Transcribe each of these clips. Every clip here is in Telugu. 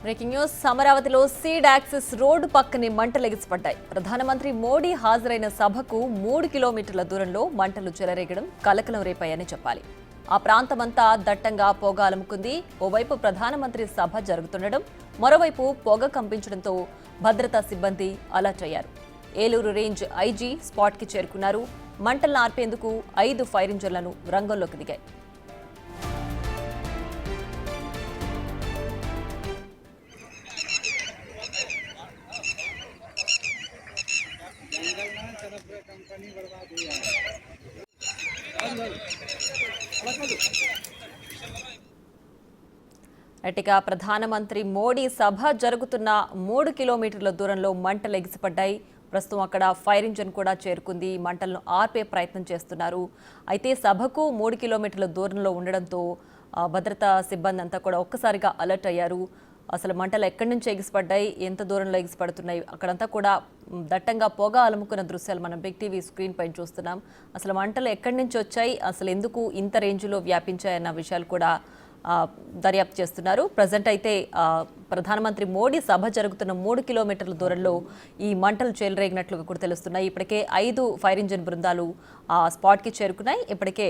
బ్రేకింగ్ న్యూస్ అమరావతిలో సీడ్ యాక్సిస్ రోడ్డు పక్కనే మంటలు ఎగిసిపడ్డాయి. ప్రధానమంత్రి మోడీ హాజరైన సభకు 3 కిలోమీటర్ల దూరంలో మంటలు చెలరేగడం కలకలం రేపాయని చెప్పాలి. ఆ ప్రాంతమంతా దట్టంగా పొగ అలుముకుంది. ఓవైపు ప్రధానమంత్రి సభ జరుగుతుండడం, మరోవైపు పొగ కంపించడంతో భద్రతా సిబ్బంది అలర్ట్ అయ్యారు. ఏలూరు రేంజ్ ఐజీ స్పాట్కి చేరుకున్నారు. మంటలను ఆర్పేందుకు 5 ఫైర్ ఇంజన్లను రంగంలోకి దిగాయి. అటుగా ప్రధానమంత్రి మోడీ సభ జరుగుతున్న 3 కిలోమీటర్ల దూరంలో మంటలు ఎగిసిపడ్డాయి. ప్రస్తుతం అక్కడ ఫైర్ ఇంజన్ కూడా చేరుకుంది. మంటలను ఆర్పే ప్రయత్నం చేస్తున్నారు. అయితే సభకు 3 కిలోమీటర్ల దూరంలో ఉండడంతో భద్రతా సిబ్బంది అంతా కూడా ఒక్కసారిగా అలర్ట్ అయ్యారు. అసలు మంటలు ఎక్కడి నుంచి ఎగిసిపడ్డాయి, ఎంత దూరంలో ఎగిసిపడుతున్నాయి, అక్కడంతా కూడా దట్టంగా పొగ అలుముకున్న దృశ్యాలు మనం బిగ్ టీవీ స్క్రీన్ పైన చూస్తున్నాం. అసలు మంటలు ఎక్కడి నుంచి వచ్చాయి, అసలు ఎందుకు ఇంత రేంజ్లో వ్యాపించాయన్న విషయాలు కూడా దర్యాప్తు చేస్తున్నారు. ప్రజెంట్ అయితే ప్రధానమంత్రి మోడీ సభ జరుగుతున్న 3 కిలోమీటర్ల దూరంలో ఈ మంటలు చెలరేగినట్లుగా కూడా తెలుస్తున్నాయి. ఇప్పటికే 5 ఫైర్ ఇంజిన్ బృందాలు ఆ స్పాట్కి చేరుకున్నాయి. ఇప్పటికే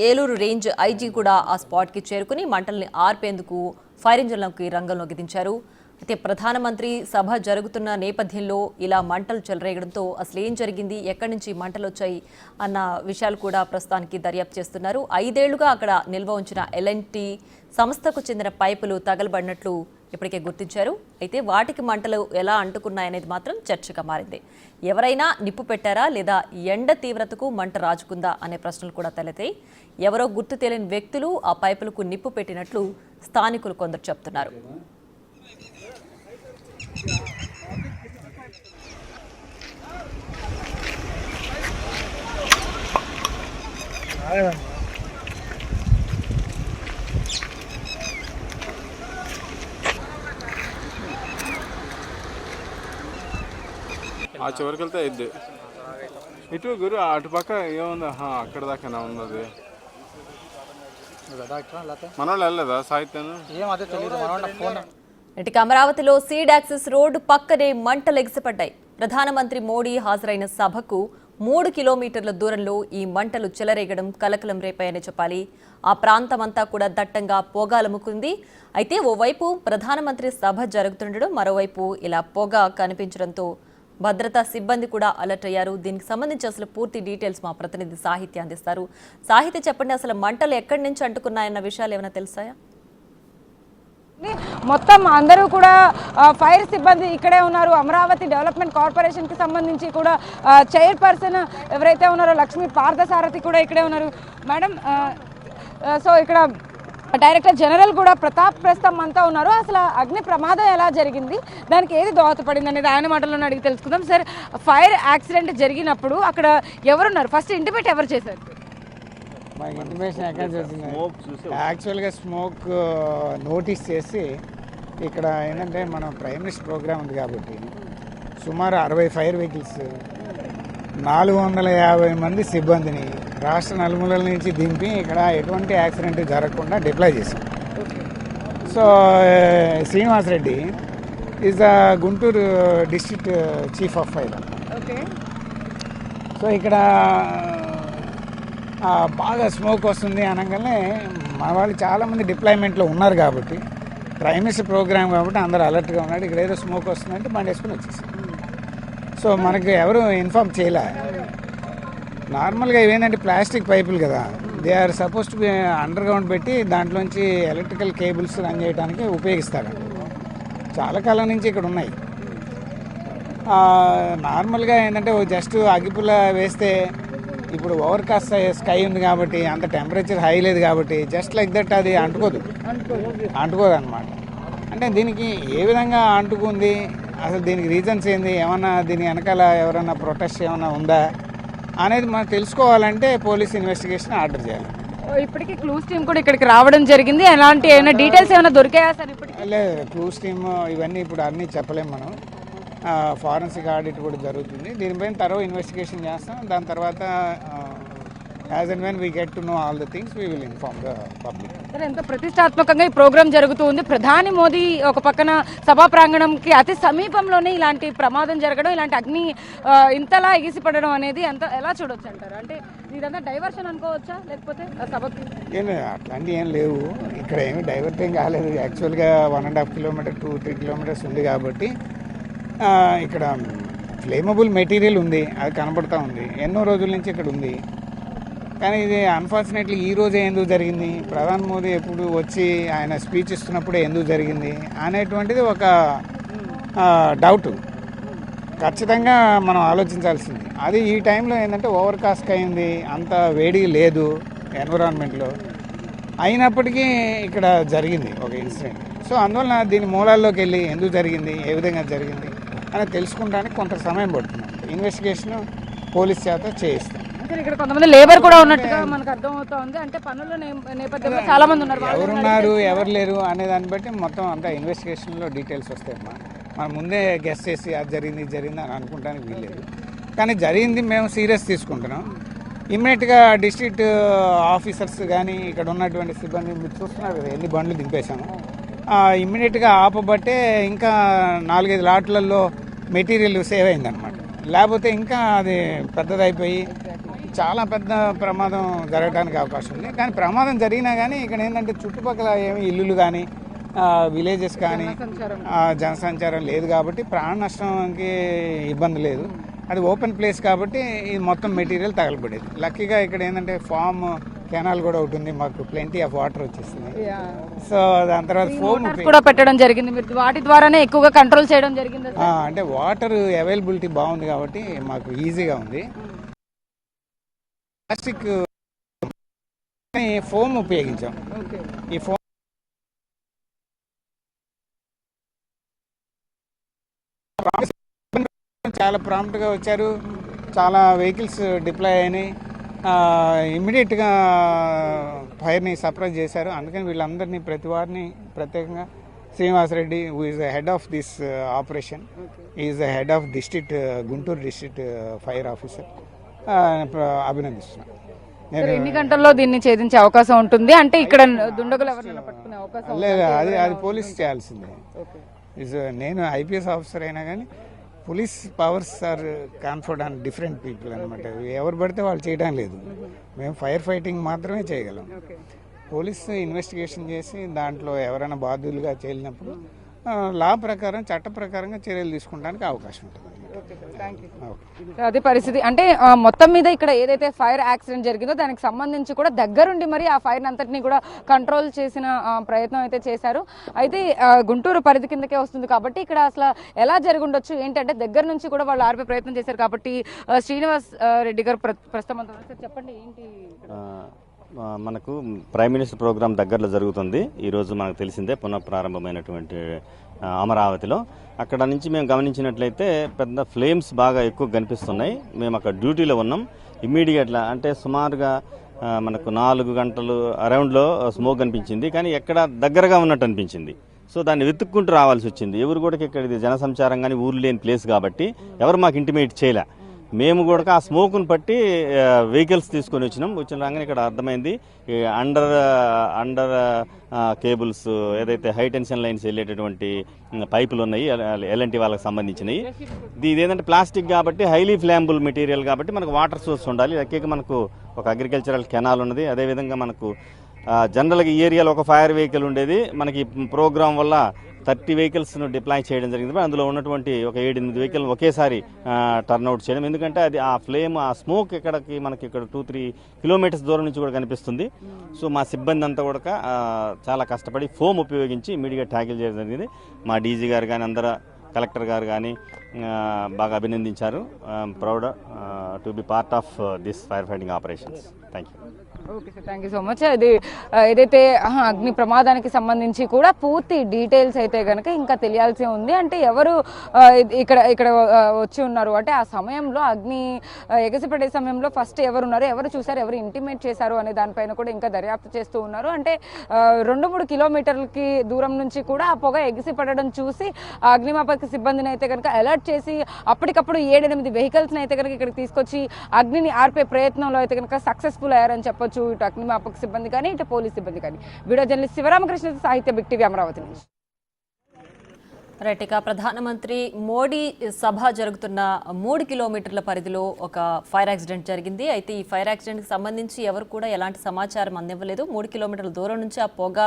ఏలూరు రేంజ్ ఐజీ కూడా ఆ స్పాట్కి చేరుకుని మంటల్ని ఆర్పేందుకు ఫైర్ ఇంజన్లకి రంగంలోకి దించారు. అయితే ప్రధానమంత్రి సభ జరుగుతున్న నేపథ్యంలో ఇలా మంటలు చెలరేగడంతో అసలు ఏం జరిగింది, ఎక్కడి నుంచి మంటలు వచ్చాయి అన్న విషయాలు కూడా ప్రస్తుతానికి దర్యాప్తు చేస్తున్నారు. 5 ఏళ్లుగా అక్కడ నిల్వ ఉంచిన ఎల్ఎన్టీ సంస్థకు చెందిన పైపులు తగలబడినట్లు ఇప్పటికే గుర్తించారు. అయితే వాటికి మంటలు ఎలా అంటుకున్నాయనేది మాత్రం చర్చగా మారింది. ఎవరైనా నిప్పు పెట్టారా లేదా ఎండ తీవ్రతకు మంట రాజుకుందా అనే ప్రశ్నలు కూడా తలెత్తాయి. ఎవరో గుర్తు తెలియని వ్యక్తులు ఆ పైపులకు నిప్పు పెట్టినట్లు స్థానికులు కొందరు చెప్తున్నారు. ఆ చివరికి వెళ్తే అయిద్ది. ఇటు గురు అటుపక్క ఏముందా, అక్కడ దాకా ఉన్నది. మన వాళ్ళు వెళ్ళలేదా సాహిత్యాన్ని? ఇటుక అమరావతిలో సీడ్ యాక్సిస్ రోడ్డు పక్కనే మంటలు ఎగిసిపడ్డాయి. ప్రధానమంత్రి మోడీ హాజరైన సభకు 3 కిలోమీటర్ల దూరంలో ఈ మంటలు చెలరేగడం కలకలం రేపాయని చెప్పాలి. ఆ ప్రాంతమంతా కూడా దట్టంగా పొగ అలుముకుంది. అయితే ఓవైపు ప్రధానమంత్రి సభ జరుగుతుండడం, మరోవైపు ఇలా పొగ కనిపించడంతో భద్రతా సిబ్బంది కూడా అలర్ట్ అయ్యారు. దీనికి సంబంధించి అసలు పూర్తి డీటెయిల్స్ మా ప్రతినిధి సాహిత్య అందిస్తారు. సాహిత్య చెప్పండి, అసలు మంటలు ఎక్కడి నుంచి అంటుకున్నాయన్న విషయాలు ఏమైనా తెలుసాయా? మొత్తం అందరూ కూడా ఫైర్ సిబ్బంది ఇక్కడే ఉన్నారు. అమరావతి డెవలప్మెంట్ కార్పొరేషన్కి సంబంధించి కూడా చైర్పర్సన్ ఎవరైతే ఉన్నారో లక్ష్మీ పార్థసారథి కూడా ఇక్కడే ఉన్నారు. మేడం, సో ఇక్కడ డైరెక్టర్ జనరల్ కూడా ప్రతాప్ ప్రస్తుతం అంతా ఉన్నారు. అసలు అగ్ని ప్రమాదం ఎలా జరిగింది, దానికి ఏది దోహదపడింది అనేది ఆయన మాటలను అడిగి తెలుసుకుందాం. సార్, ఫైర్ యాక్సిడెంట్ జరిగినప్పుడు అక్కడ ఎవరున్నారు? ఫస్ట్ ఇంటిమేట్ ఎవరు చేశారు? మాకు ఇంటిమేషన్ ఎక్కడ వచ్చింది, యాక్చువల్గా స్మోక్ నోటీస్ చేసి ఇక్కడ ఏంటంటే మనం ప్రైమ్ మినిస్టర్ ప్రోగ్రామ్ ఉంది కాబట్టి సుమారు 60 ఫైర్ వెహికల్స్, 450 మంది సిబ్బందిని రాష్ట్ర నలుమూలల నుంచి దింపి ఇక్కడ ఎటువంటి యాక్సిడెంట్ జరగకుండా డిప్లాయ్ చేశాం. So Srinivasa Reddy is the Guntur district chief of fire. So ఇక్కడ బాగా స్మోక్ వస్తుంది అనగానే మన వాళ్ళు చాలామంది డిప్లాయ్మెంట్లో ఉన్నారు కాబట్టి ప్రైమ్ మినిస్టర్ ప్రోగ్రామ్ కాబట్టి అందరూ అలర్ట్గా ఉన్నాడు. ఇక్కడ ఏదో స్మోక్ వస్తుందంటే బండి వేసుకుని వచ్చేసాం. సో మనకి ఎవరు ఇన్ఫార్మ్ చేయలే. నార్మల్గా ఇవేంటంటే ప్లాస్టిక్ పైపులు కదా, they are suppose to be underground పెట్టి దాంట్లోంచి ఎలక్ట్రికల్ కేబుల్స్ రన్ చేయడానికి ఉపయోగిస్తారు. చాలా కాలం నుంచి ఇక్కడ ఉన్నాయి. నార్మల్గా ఏంటంటే జస్ట్ అగ్గిపుల్ల వేస్తే ఇప్పుడు ఓవర్కాస్ట్ స్కై ఉంది కాబట్టి అంత టెంపరేచర్ హై లేదు కాబట్టి జస్ట్ లైక్ దట్ అది అంటుకోదు అనమాట. అంటే దీనికి ఏ విధంగా అంటుకుంది, అసలు దీనికి రీజన్స్ ఏంది, ఏమన్నా దీని వెనకాల ఎవరైనా ప్రొటెస్ట్ ఏమైనా ఉందా అనేది మనం తెలుసుకోవాలంటే పోలీస్ ఇన్వెస్టిగేషన్ ఆర్డర్ చేయాలి. ఇప్పటికీ క్లూస్ టీమ్ కూడా ఇక్కడికి రావడం జరిగింది. ఎలాంటి ఏమైనా డీటెయిల్స్ ఏమైనా దొరికాయా సార్? లేదు, క్లూస్ టీమ్ ఇవన్నీ ఇప్పుడు అన్నీ చెప్పలేము మనం. ఫారెన్సిక్ ఆడిట్ కూడా జరుగుతుంది. దీనిపైన తర్వాత ఇన్వెస్టిగేషన్ చేస్తాం. దాని తర్వాత as and when we get to know all the things we will inform the public. సరే, ఎంతో ప్రతిష్టాత్మకంగా ఈ ప్రోగ్రాం జరుగుతుంది. ప్రధాని మోదీ ఒక పక్కన సభా ప్రాంగణంకి అతి సమీపంలోనే ఇలాంటి ప్రమాదం జరగడం, ఇలాంటి అగ్ని ఇంతలా ఎగిసిపడడం అనేది ఎలా చూడొచ్చు అంటారు? అంటే ఇదంతా డైవర్షన్ అనుకోవచ్చా, లేకపోతే సభకి అట్లాంటివి ఏం లేవు. ఇక్కడ ఏమి డైవర్ట్ ఏం కాలేదు. యాక్చువల్గా 1.5 కిలోమీటర్ 2-3 కిలోమీటర్స్ ఉంది కాబట్టి ఇక్కడ ఫ్లేమబుల్ మెటీరియల్ ఉంది, అది కనబడుతూ ఉంది. ఎన్నో రోజుల నుంచి ఇక్కడ ఉంది. కానీ ఇది అన్ఫార్చునేట్లీ ఈ రోజే ఎందుకు జరిగింది, ప్రధాని మోదీ ఎప్పుడు వచ్చి ఆయన స్పీచ్ ఇస్తున్నప్పుడే ఎందుకు జరిగింది అనేటువంటిది ఒక డౌట్ ఖచ్చితంగా మనం ఆలోచించాల్సింది. అది ఈ టైంలో ఏంటంటే ఓవర్ కాస్ట్ అయింది, అంత వేడి లేదు ఎన్విరాన్మెంట్లో, అయినప్పటికీ ఇక్కడ జరిగింది ఒక ఇన్సిడెంట్. సో అందువల్ల దీని మూలాల్లోకి వెళ్ళి ఎందుకు జరిగింది, ఏ విధంగా జరిగింది అని తెలుసుకుంటానికి కొంత సమయం పడుతుంది. ఇన్వెస్టిగేషన్ పోలీస్ చేత చేయిస్తాం. ఇక్కడ కొంతమంది లేబర్ కూడా ఉన్నట్టుగా మనకు అర్థమవుతా ఉంది. అంటే పనుల నేపథ్యంలో చాలా మంది ఉన్నారు. ఎవరున్నారు ఎవరు లేరు అనే దాన్ని బట్టి మొత్తం అంతా ఇన్వెస్టిగేషన్లో డీటెయిల్స్ వస్తాయమ్మా. మనం ముందే గెస్ట్ చేసి అది జరిగింది ఇది జరిగింది అని అనుకుంటానికి వీల్లేదు. కానీ జరిగింది మేము సీరియస్ తీసుకుంటున్నాం. ఇమ్మీడియట్గా డిస్ట్రిక్ట్ ఆఫీసర్స్ కానీ ఇక్కడ ఉన్నటువంటి సిబ్బంది మీరు చూస్తున్నారు కదా ఎన్ని బండ్లు దింపేశాము. ఇమ్మీడియట్గా ఆపబట్టే ఇంకా 4-5 లాట్లలో మెటీరియల్ సేవ్ అయిందనమాట. లేకపోతే ఇంకా అది పెద్దదైపోయి చాలా పెద్ద ప్రమాదం జరగడానికి అవకాశం ఉంది. కానీ ప్రమాదం జరిగినా కానీ ఇక్కడ ఏంటంటే చుట్టుపక్కల ఏమి ఇల్లులు కానీ విలేజెస్ కానీ జనసంచారం లేదు కాబట్టి ప్రాణ నష్టంకి ఇబ్బంది లేదు. అది ఓపెన్ ప్లేస్ కాబట్టి ఇది మొత్తం మెటీరియల్ తగలబడేది. లక్కీగా ఇక్కడ ఏంటంటే ఫామ్ కెనాల్ కూడా ఒకటి ఉంది, మాకు ప్లెంటీ ఆఫ్ వాటర్ వచ్చేస్తుంది. సో దాని తర్వాత ఫోమ్ కూడా పెట్టడం జరిగింది. మీరు వాటి ద్వారానే ఎక్కువగా కంట్రోల్ చేయడం జరిగింది. అంటే వాటర్ అవైలబిలిటీ బాగుంది కాబట్టి మాకు ఈజీగా ఉంది. ప్లాస్టిక్ ఫోమ్ ఉపయోగించాం. ఈ ఫోమ్ చాలా ప్రాంప్ట్గా వచ్చారు, చాలా వెహికల్స్ డిప్లాయ్ అయినాయి, ఇమ్మీడియట్గా ఫైర్ని సప్రెస్ చేశారు. అందుకని వీళ్ళందరినీ ప్రతి వారిని ప్రత్యేకంగా Srinivasa Reddy who is the head of this operation, is the head of district Guntur district fire officer అభినందిస్తున్నాను. ఎన్ని గంటల్లో దీన్ని ఛేదించే అవకాశం ఉంటుంది? అంటే ఇక్కడ దుండగులు ఎవరైనా పట్టుకునే అవకాశం లేదు, అది పోలీస్ చేయాల్సిందే. నేను ఐపీఎస్ ఆఫీసర్ అయినా కానీ police powers are conferred on different people అనమాట. ఎవరు పడితే వాళ్ళు చేయడం లేదు. మేము ఫైర్ ఫైటింగ్ మాత్రమే చేయగలం. పోలీస్ ఇన్వెస్టిగేషన్ చేసి దాంట్లో ఎవరైనా బాధ్యులుగా చేరినప్పుడు లా ప్రకారం చట్ట ప్రకారంగా చర్యలు తీసుకోవడానికి అవకాశం ఉంటుంది. అదే పరిస్థితి. అంటే మొత్తం మీద ఇక్కడ ఏదైతే ఫైర్ యాక్సిడెంట్ జరిగిందో దానికి సంబంధించి కూడా దగ్గరుండి మరి ఆ ఫైర్ అంతటిని కూడా కంట్రోల్ చేసిన ప్రయత్నం అయితే చేశారు. అయితే గుంటూరు పరిధి కిందకే వస్తుంది కాబట్టి ఇక్కడ అసలు ఎలా జరిగి ఉండొచ్చు ఏంటంటే దగ్గర నుంచి కూడా వాళ్ళు ఆర్పే ప్రయత్నం చేశారు కాబట్టి శ్రీనివాస్ రెడ్డి గారు ప్రస్తుతం చెప్పండి ఏంటి? మనకు ప్రైమ్ మినిస్టర్ ప్రోగ్రాం దగ్గరలో జరుగుతుంది. ఈరోజు మనకు తెలిసిందే పునఃప్రారంభమైనటువంటి అమరావతిలో. అక్కడ నుంచి మేము గమనించినట్లయితే పెద్ద ఫ్లేమ్స్ బాగా ఎక్కువ కనిపిస్తున్నాయి. మేము అక్కడ డ్యూటీలో ఉన్నాం. ఇమ్మీడియట్గా అంటే సుమారుగా మనకు 4 గంటలు అరౌండ్లో స్మోక్ కనిపించింది, కానీ ఎక్కడ దగ్గరగా ఉన్నట్టు అనిపించింది. సో దాన్ని వెతుక్కుంటూ రావాల్సి వచ్చింది. ఎవరు కూడా ఇక్కడ ఇది జనసంచారం కానీ ఊరు లేని ప్లేస్ కాబట్టి ఎవరు మాకు ఇంటిమేట్ చేయలే. మేము కూడా ఆ స్మోక్ను బట్టి వెహికల్స్ తీసుకొని వచ్చిన రాగానే ఇక్కడ అర్థమైంది అండర్ కేబుల్స్ ఏదైతే హై టెన్షన్ లైన్స్ వెళ్ళేటటువంటి పైపులు ఉన్నాయి ఎల్ఎన్టీ వాళ్ళకి సంబంధించినవి. ఇది ఏంటంటే ప్లాస్టిక్ కాబట్టి హైలీ ఫ్లేమబుల్ మెటీరియల్ కాబట్టి మనకు వాటర్ సోర్స్ ఉండాలి. లక్కీగా మనకు ఒక అగ్రికల్చరల్ కెనాల్ ఉన్నది. అదేవిధంగా మనకు జనరల్గా ఈ ఏరియాలో ఒక ఫైర్ వెహికల్ ఉండేది. మనకి ప్రోగ్రాం వల్ల 30 వెహికల్స్ను డిప్లాయ్ చేయడం జరిగింది. అందులో ఉన్నటువంటి ఒక 7-8 వెహికల్ ఒకేసారి టర్న్అవుట్ చేయడం. ఎందుకంటే అది ఆ ఫ్లేమ్ ఆ స్మోక్ ఇక్కడికి మనకి ఇక్కడ 2-3 కిలోమీటర్స్ దూరం నుంచి కూడా కనిపిస్తుంది. సో మా సిబ్బంది అంతా కూడా చాలా కష్టపడి ఫోమ్ ఉపయోగించి ఇమీడియట్గా ట్యాకిల్ చేయడం జరిగింది. మా డీజీ గారు కానీ అందరూ కలెక్టర్ గారు కానీ బాగా అభినందించారు. Proud to be part of this fire fighting operations. Thank you. Okay sir, thank you so much. అది ఏదైతే అగ్ని ప్రమాదానికి సంబంధించి కూడా పూర్తి డీటెయిల్స్ అయితే కనుక ఇంకా తెలియాల్సి ఉంది. అంటే ఎవరు ఇక్కడ వచ్చి ఉన్నారు అంటే ఆ సమయంలో అగ్ని ఎగసిపడే సమయంలో ఫస్ట్ ఎవరు ఉన్నారు, ఎవరు చూసారు, ఎవరు ఇంటిమేట్ చేశారు అనే దానిపైన కూడా ఇంకా దర్యాప్తు చేస్తూ ఉన్నారు. అంటే 2-3 కిలోమీటర్లకి దూరం నుంచి కూడా ఆ పొగ ఎగిసిపడడం చూసి అగ్నిమాపక అగ్నిమాపక సిబ్బందిని అయితే కనుక అలర్ట్ చేసి అప్పటికప్పుడు 7-8 వెహికల్స్ని అయితే కనుక ఇక్కడికి తీసుకొచ్చి అగ్నిని ఆర్పే ప్రయత్నంలో అయితే కనుక సక్సెస్ఫుల్ అయ్యారని చెప్పొచ్చు ఇటు అగ్నిమాపక సిబ్బంది కానీ ఇటు పోలీస్ సిబ్బంది కానీ. వీడియో జర్నలిస్ట్ శివరామకృష్ణ, సాహిత్య బిగ్ టీవీ, అమరావతి నుంచి. రైట్, ఇక ప్రధానమంత్రి మోడీ సభ జరుగుతున్న 3 కిలోమీటర్ల పరిధిలో ఒక ఫైర్ యాక్సిడెంట్ జరిగింది. అయితే ఈ ఫైర్ యాక్సిడెంట్కి సంబంధించి ఎవరు కూడా ఎలాంటి సమాచారం అందివ్వలేదు. 3 కిలోమీటర్ల దూరం నుంచి ఆ పొగ,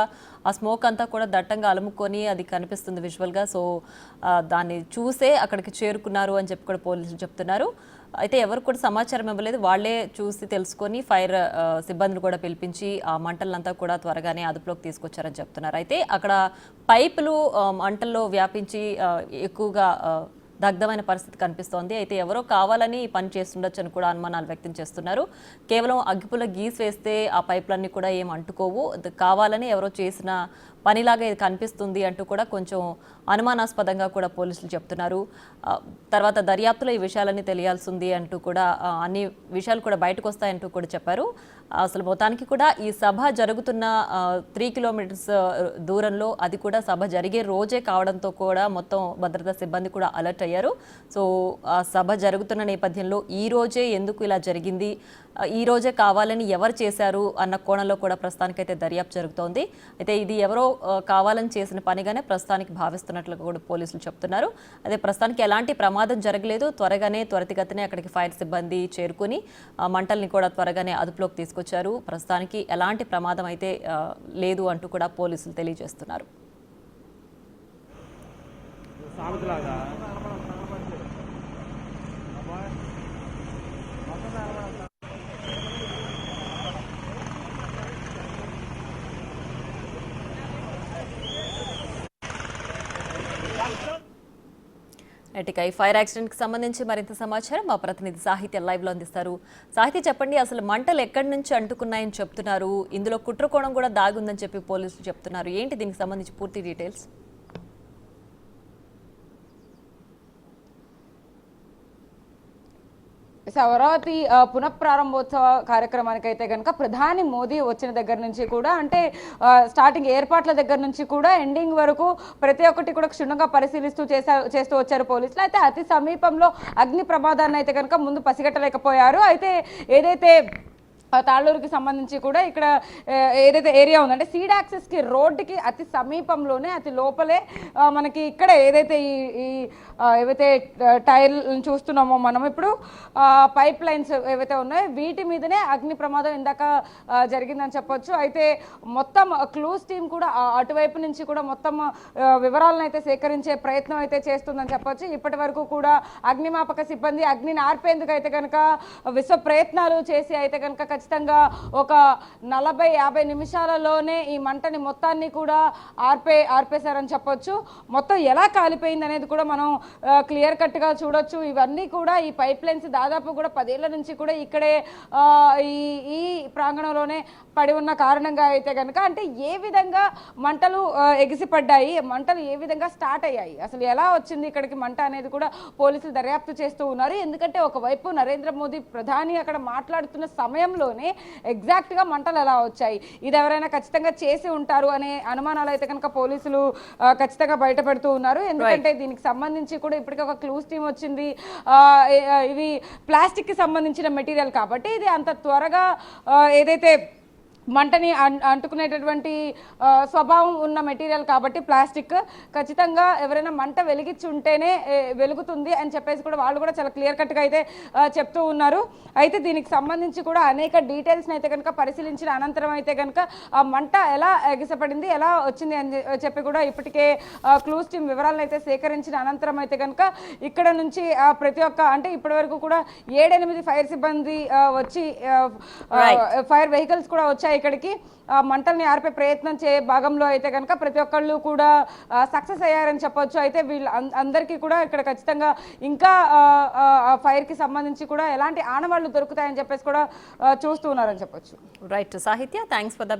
ఆ స్మోక్ అంతా కూడా దట్టంగా అలుముకొని అది కనిపిస్తుంది విజువల్గా. సో దాన్ని చూసే అక్కడికి చేరుకున్నారు అని చెప్పి కూడా పోలీసులు చెప్తున్నారు. అయితే ఎవరు కూడా సమాచారం ఇవ్వలేదు. వాళ్లే చూసి తెలుసుకొని ఫైర్ సిబ్బందిని కూడా పిలిపించి ఆ మంటలంతా కూడా త్వరగానే అదుపులోకి తీసుకొచ్చారని చెప్తున్నారు. అయితే అక్కడ పైపులు మంటల్లో వ్యాపించి ఎక్కువగా దగ్ధమైన పరిస్థితి కనిపిస్తోంది. అయితే ఎవరో కావాలని పని చేస్తుండొచ్చు అని కూడా అనుమానాలు వ్యక్తం చేస్తున్నారు. కేవలం అగ్గిపుల్ల గీసి వేస్తే ఆ పైపులన్నీ కూడా ఏం అంటుకోవు, కావాలని ఎవరో చేసిన పనిలాగా ఇది కనిపిస్తుంది అంటూ కూడా కొంచెం అనుమానాస్పదంగా కూడా పోలీసులు చెప్తున్నారు. తర్వాత దర్యాప్తులో ఈ విషయాలన్నీ తెలియాల్సింది అంటూ కూడా అన్ని విషయాలు కూడా బయటకు వస్తాయంటూ కూడా చెప్పారు. అసలు మొత్తానికి కూడా ఈ సభ జరుగుతున్న 3 కిలోమీటర్స్ దూరంలో, అది కూడా సభ జరిగే రోజే కావడంతో కూడా మొత్తం భద్రతా సిబ్బంది కూడా అలర్ట్ అయ్యారు. సో ఆ సభ జరుగుతున్న నేపథ్యంలో ఈ రోజే ఎందుకు ఇలా జరిగింది, ఈ రోజే కావాలని ఎవరు చేశారు అన్న కోణంలో కూడా ప్రస్తుతానికైతే దర్యాప్తు జరుగుతోంది. అయితే ఇది ఎవరో కావాలని చేసిన పనిగానే ప్రస్తుతానికి భావిస్తున్నట్లు కూడా పోలీసులు చెప్తున్నారు. అదే ప్రస్తుతానికి ఎలాంటి ప్రమాదం జరగలేదు. త్వరితగతినే అక్కడికి ఫైర్ సిబ్బంది చేరుకుని మంటల్ని కూడా త్వరగానే అదుపులోకి తీసుకొచ్చారు. ప్రస్తుతానికి ఎలాంటి ప్రమాదం అయితే లేదు అంటూ కూడా పోలీసులు తెలియజేస్తున్నారు. ఇక ఈ ఫైర్ యాక్సిడెంట్కి సంబంధించి మరింత సమాచారం మా ప్రతినిధి సాహిత్య లైవ్లో అందిస్తారు. సాహిత్య, చెప్పండి, అసలు మంటలు ఎక్కడి నుంచి అంటుకున్నాయని చెప్తున్నారు, ఇందులో కుట్రకోణం కూడా దాగుందని చెప్పి పోలీసులు చెప్తున్నారు. ఏంటి దీనికి సంబంధించి పూర్తి డీటెయిల్స్? అమరావతి పునఃప్రారంభోత్సవ కార్యక్రమానికి అయితే కనుక ప్రధాని మోదీ వచ్చిన దగ్గర నుంచి కూడా, అంటే స్టార్టింగ్ ఏర్పాట్ల దగ్గర నుంచి కూడా ఎండింగ్ వరకు ప్రతి ఒక్కటి కూడా క్షుణ్ణంగా పరిశీలిస్తూ చేస్తూ వచ్చారు పోలీసులు. అయితే అతి సమీపంలో అగ్ని ప్రమాదాన్ని అయితే కనుక ముందు పసిగట్టలేకపోయారు. అయితే ఏదైతే తాళ్ళూరుకి సంబంధించి కూడా ఇక్కడ ఏదైతే ఏరియా ఉందంటే సీడ్ యాక్సెస్కి రోడ్డుకి అతి సమీపంలోనే, అతి లోపలే మనకి ఇక్కడ ఏదైతే ఈ ఏవైతే టైర్లు చూస్తున్నామో మనం ఇప్పుడు, పైప్ లైన్స్ ఏవైతే ఉన్నాయో వీటి మీదనే అగ్ని ప్రమాదం ఇందాక జరిగిందని చెప్పొచ్చు. అయితే మొత్తం క్లూస్ టీం కూడా అటువైపు నుంచి కూడా మొత్తం వివరాలను అయితే సేకరించే ప్రయత్నం అయితే చేస్తుందని చెప్పొచ్చు. ఇప్పటి వరకు కూడా అగ్నిమాపక సిబ్బంది అగ్నిని ఆర్పేందుకు అయితే కనుక విశ్వ ప్రయత్నాలు చేసి అయితే కనుక ఖచ్చితంగా ఒక 40-50 నిమిషాలలోనే ఈ మంటని మొత్తాన్ని కూడా ఆర్పేశారని చెప్పొచ్చు. మొత్తం ఎలా కాలిపోయింది అనేది కూడా మనం క్లియర్ కట్గా చూడొచ్చు. ఇవన్నీ కూడా ఈ పైప్ లైన్స్ దాదాపు కూడా 10 ఏళ్ల నుంచి కూడా ఇక్కడే ఈ ప్రాంగణంలోనే పడి ఉన్న కారణంగా అయితే కనుక, అంటే ఏ విధంగా మంటలు ఎగిసిపడ్డాయి, మంటలు ఏ విధంగా స్టార్ట్ అయ్యాయి, అసలు ఎలా వచ్చింది ఇక్కడికి మంట అనేది కూడా పోలీసులు దర్యాప్తు చేస్తూ ఉన్నారు. ఎందుకంటే ఒకవైపు నరేంద్ర మోదీ ప్రధాని అక్కడ మాట్లాడుతున్న సమయంలోనే ఎగ్జాక్ట్గా మంటలు ఎలా వచ్చాయి, ఇది ఎవరైనా ఖచ్చితంగా చేసి ఉంటారు అనే అనుమానాలు అయితే కనుక పోలీసులు ఖచ్చితంగా బయటపెడుతూ ఉన్నారు. ఎందుకంటే దీనికి సంబంధించి కూడా ఇప్పటికే ఒక క్లూస్ టీం వచ్చింది. ఇవి ప్లాస్టిక్ కి సంబంధించిన మెటీరియల్ కాబట్టి ఇది అంత త్వరగా ఏదైతే మంటని అంటుకునేటటువంటి స్వభావం ఉన్న మెటీరియల్ కాబట్టి ప్లాస్టిక్ ఖచ్చితంగా ఎవరైనా మంట వెలిగించి ఉంటేనే వెలుగుతుంది అని చెప్పేసి కూడా వాళ్ళు కూడా చాలా క్లియర్ కట్గా అయితే చెప్తూ ఉన్నారు. అయితే దీనికి సంబంధించి కూడా అనేక డీటెయిల్స్ని అయితే కనుక పరిశీలించిన అనంతరం అయితే కనుక ఆ మంట ఎలా ఎగిసపడింది, ఎలా వచ్చింది అని చెప్పి కూడా ఇప్పటికే క్లూస్ టీమ్ వివరాలను అయితే సేకరించిన అనంతరం అయితే కనుక ఇక్కడ నుంచి ప్రతి ఒక్క, అంటే ఇప్పటి వరకు కూడా 7-8 ఫైర్ సిబ్బంది వచ్చి ఫైర్ వెహికల్స్ కూడా వచ్చాయి ఇక్కడికి. మంటల్ని ఆర్పే ప్రయత్నం భాగంలో అయితే కనుక ప్రతి ఒక్కళ్ళు కూడా సక్సెస్ అయ్యారని చెప్పొచ్చు. అయితే వీళ్ళు అందరికీ కూడా ఇక్కడ ఖచ్చితంగా ఇంకా ఫైర్కి సంబంధించి కూడా ఎలాంటి ఆనవాళ్లు దొరుకుతాయని చెప్పేసి కూడా చూస్తూ ఉన్నారని చెప్పొచ్చు. రైట్ సాహిత్య, థ్యాంక్స్ ఫర్ ద